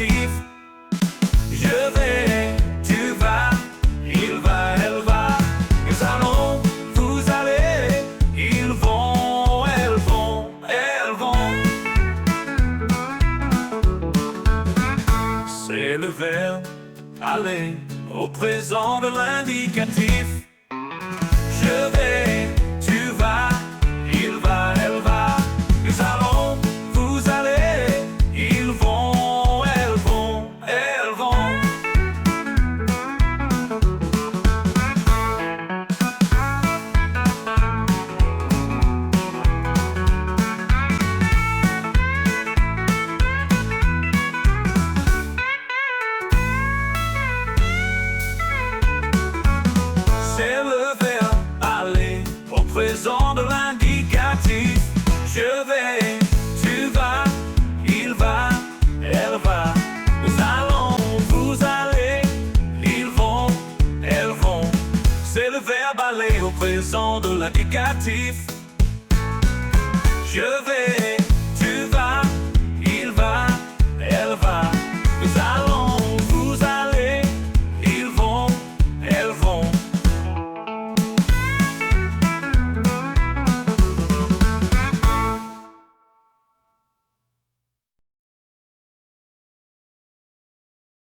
l'indicatif. Je vais, tu vas, il va, elle va. Nous allons, vous allez, ils vont, elles vont, elles vont. C'est le verbe aller au présent de l'indicatif. Je vais, tu vas, il va, elle va. Nous allons, vous allez, ils vont, elles vont, elles vont. C'est le verbe aller au présent de l'indicatif. Je vais, tu vas, il va, elle va. Nous allons, vous allez, ils vont, elles vont. C'est le verbe aller au présent de l'indicatif. Je vais, tu vas, il va, elle va.